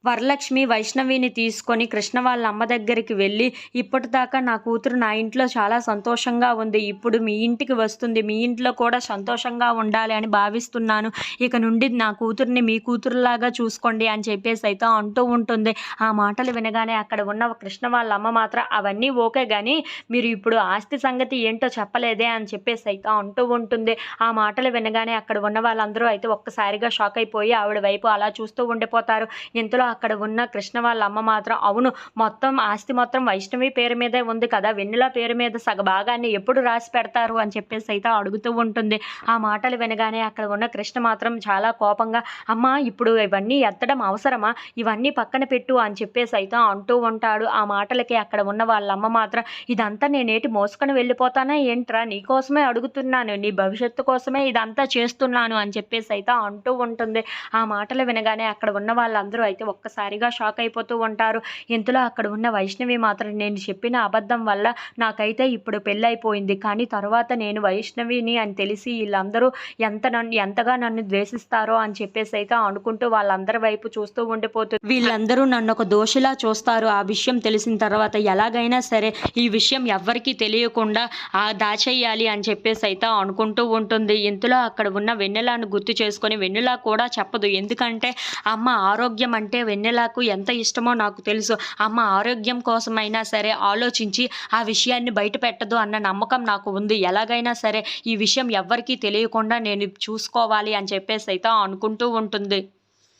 వరలక్ష్మి వైష్ణవిని తీసుకొని కృష్ణ వాళ్ళ అమ్మ దగ్గరికి వెళ్ళి, ఇప్పటిదాకా నా కూతురు నా ఇంట్లో చాలా సంతోషంగా ఉంది. ఇప్పుడు మీ ఇంటికి వస్తుంది. మీ ఇంట్లో కూడా సంతోషంగా ఉండాలి అని భావిస్తున్నాను. ఇక నుండి నా కూతుర్ని మీ కూతురులాగా చూసుకోండి అని చెప్పేసి అయితే అంటూ ఉంటుంది. ఆ మాటలు వినగానే అక్కడ ఉన్న కృష్ణ వాళ్ళ అమ్మ మాత్రం అవన్నీ ఓకే గానీ, మీరు ఇప్పుడు ఆస్తి సంగతి ఏంటో చెప్పలేదే అని చెప్పేసి అయితే అంటూ ఉంటుంది. ఆ మాటలు వినగానే అక్కడ ఉన్న వాళ్ళందరూ అయితే ఒక్కసారిగా షాక్ అయిపోయి ఆవిడ వైపు అలా చూస్తూ ఉండిపోతారు. ఇంతలో అక్కడ ఉన్న కృష్ణ వాళ్ళ అమ్మ మాత్రం, అవును, మొత్తం ఆస్తి మొత్తం వైష్ణవి పేరు మీదే ఉంది కదా, వెన్నెల పేరు మీద సగ భాగాన్ని ఎప్పుడు రాసి పెడతారు అని చెప్పేసి అయితే అడుగుతూ ఉంటుంది. ఆ మాటలు వినగానే అక్కడ ఉన్న కృష్ణ మాత్రం చాలా కోపంగా, అమ్మ ఇప్పుడు ఇవన్నీ ఎత్తడం అవసరమా, ఇవన్నీ పక్కన పెట్టు అని చెప్పేసి అయితే అంటూ ఉంటాడు. ఆ మాటలకి అక్కడ ఉన్న వాళ్ళ అమ్మ మాత్రం, ఇదంతా నేనేటి మోసుకొని వెళ్ళిపోతానా ఏంట్రా, నీకోసమే అడుగుతున్నాను, నీ భవిష్యత్తు కోసమే ఇదంతా చేస్తున్నాను అని చెప్పేసి అయితే అంటూ ఉంటుంది. ఆ మాటలు వినగానే అక్కడ ఉన్న వాళ్ళందరూ అయితే ఒక్కసారిగా షాక్ అయిపోతూ ఉంటారు. ఇంతలో అక్కడ ఉన్న వైష్ణవి మాత్రం, నేను చెప్పిన అబద్ధం వల్ల నాకైతే ఇప్పుడు పెళ్ళైపోయింది, కానీ తర్వాత నేను వైష్ణవిని అని తెలిసి వీళ్ళందరూ ఎంతగా నన్ను ద్వేషిస్తారో అని చెప్పేసి అయితే అనుకుంటూ వాళ్ళందరి వైపు చూస్తూ ఉండిపోతుంది. వీళ్ళందరూ నన్ను ఒక దోషిలా చూస్తారు. ఆ విషయం తెలిసిన తర్వాత ఎలాగైనా సరే ఈ విషయం ఎవ్వరికీ తెలియకుండా దాచేయాలి అని చెప్పేసి అయితే అనుకుంటూ ఉంటుంది. ఇంతలో అక్కడ ఉన్న వెన్నెలను గుర్తు చేసుకొని వెన్నెల కూడా చెప్పదు. ఎందుకంటే అమ్మ ఆరోగ్యం అంటే వెన్నెలకు ఎంత ఇష్టమో నాకు తెలుసు. అమ్మ ఆరోగ్యం కోసమైనా సరే ఆలోచించి ఆ విషయాన్ని బయట పెట్టదు అన్న నమ్మకం నాకు ఉంది. ఎలాగైనా సరే ఈ విషయం ఎవ్వరికీ తెలియకుండా నేను చూసుకోవాలి అని చెప్పేసి అయితే అనుకుంటూ ఉంటుంది.